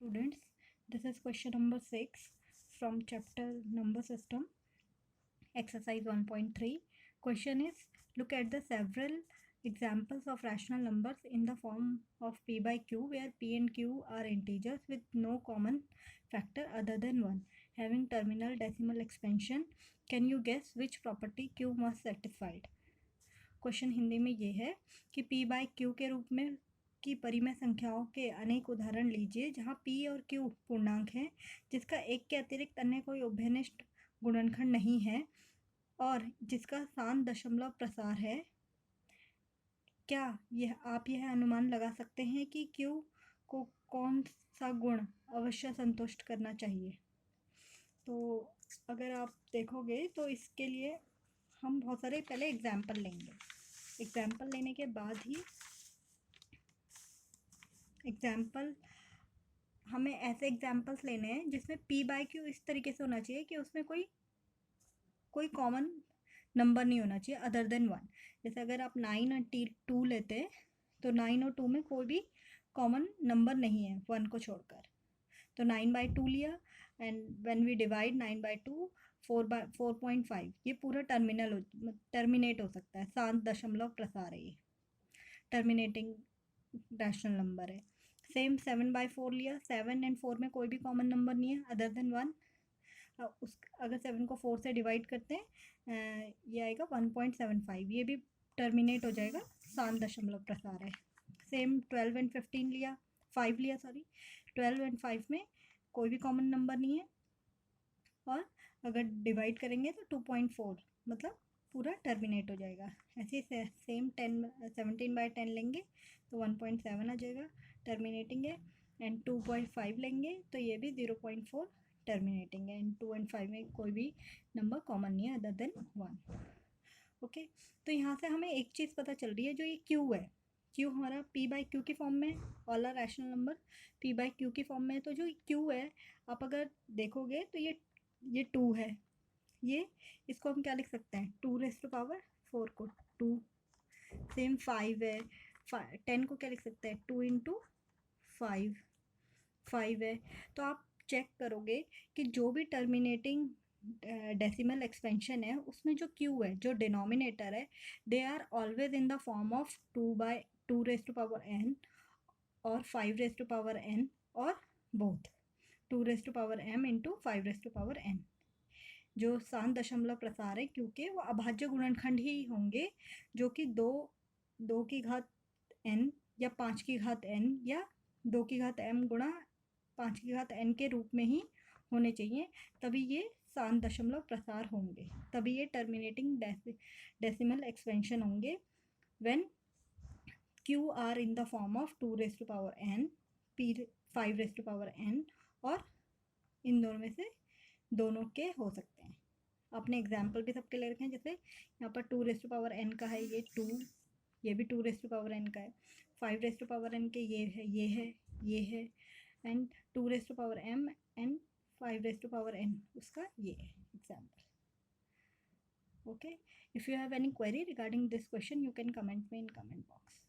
students, this is question number 6 from chapter number system, exercise 1.3. Question is, look at the several examples of rational numbers in the form of p by q where p and q are integers with no common factor other than 1 having terminal decimal expansion. Can you guess which property q must satisfied? Question Hindi में ये है कि p by q के रूप में की परिमेय संख्याओं के अनेक उदाहरण लीजिए जहाँ p और q पूर्णांक हैं जिसका एक के अतिरिक्त अन्य कोई उभयनिष्ठ गुणनखंड नहीं है और जिसका शांत दशमलव प्रसार है। क्या आप यह अनुमान लगा सकते हैं कि q को कौन सा गुण अवश्य संतुष्ट करना चाहिए? तो अगर आप देखोगे तो इसके लिए हम बहुत सारे पहले एग्जाम्पल लेंगे। एग्जाम्पल लेने के बाद ही हमें ऐसे एग्जाम्पल्स लेने हैं जिसमें p बाय q इस तरीके से होना चाहिए कि उसमें कोई कॉमन नंबर नहीं होना चाहिए अदर देन 1। जैसे अगर आप 9 और 2 लेते हैं तो 9 और 2 में कोई भी कॉमन नंबर नहीं है 1 को छोड़कर, तो 9/2 लिया एंड व्हेन वी डिवाइड 9/2 4.5, ये पूरा टर्मिनेट हो सकता है, शांत दशमलव प्रसार है, ये टर्मिनेटिंग रैशनल नंबर है। सेम 7/4 लिया, 7 एंड 4 में कोई भी कॉमन नंबर नहीं है अदर देन 1। अगर 7 को 4 से डिवाइड करते हैं ये आएगा 1.75, ये भी टर्मिनेट हो जाएगा, शांत दशमलव प्रसार है। सेम 12 एंड 5 लिया, 12 एंड 5 में कोई भी कॉमन नंबर नहीं है और अगर डिवाइड करेंगे तो 2.4, मतलब पूरा टर्मिनेट हो जाएगा। ऐसे ही सेम 17/10 लेंगे तो 1.7 आ जाएगा, टर्मिनेटिंग है। एंड 2.5 लेंगे तो ये भी 0.4 टर्मिनेटिंग है। एंड 2 एंड 5 में कोई भी नंबर कॉमन नहीं है अदर देन 1। ओके, तो यहाँ से हमें एक चीज़ पता चल रही है, जो ये q है, q हमारा p बाय q की फॉर्म में, all are rational number p by q की फॉर्म में है। तो जो q है आप अगर देखोगे तो ये 2 है, ये इसको हम क्या लिख सकते हैं, 2⁴ को 2। सेम 5 है, 10 को क्या लिख सकते हैं, 2 × 5 है। तो आप चेक करोगे कि जो भी टर्मिनेटिंग डेसिमल एक्सपेंशन है उसमें जो q है, जो डिनोमिनेटर है, they are always in the form of 2/n और 5n और बोथ 2m × 5n। जो शांत दशमलव प्रसार है क्योंकि वो अभाज्य गुणनखंड ही होंगे जो कि 2 की घात n या 5 की घात n या 2 की घात m गुणा 5 की घात n के रूप में ही होने चाहिए, तभी ये शांत दशमलव प्रसार होंगे, तभी ये टर्मिनेटिंग डेसिमल एक्सपेंशन होंगे when q are in the form of 2n, p 5n, और इन दोनों में से दोनों के हो सकते हैं। आपने एग्जाम्पल भी सबके ले रखे हैं, जैसे यहाँ पर 2n का है, ये 2, ये भी 2n का है, 5n के ये है एंड 2m एंड 5n उसका ये है example. Okay, if you have any query regarding this question you can comment me in comment box.